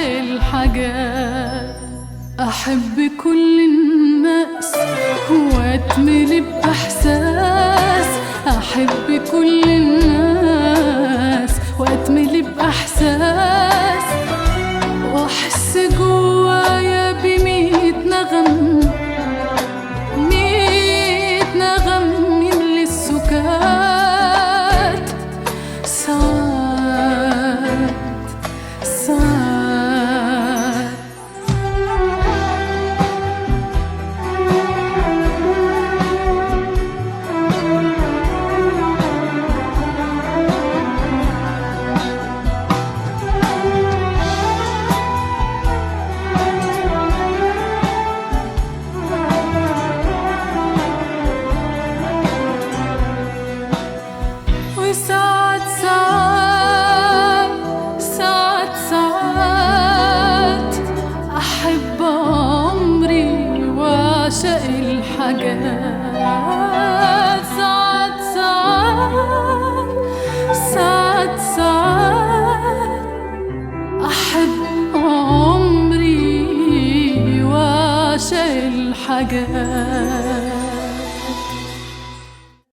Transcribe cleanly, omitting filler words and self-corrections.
الحاجات. أحب كل الناس وأتملي بإحساس، أحب كل الناس وأتملي بإحساس، وأحس جوايا بميت نغم، ميت نغم يملي السكات. ساعات ساعات ساعات ساعات ساعات أحب عمري وأعشق الحاجات. ساعات ساعات ساعات أحب عمري وأعشق الحاجات.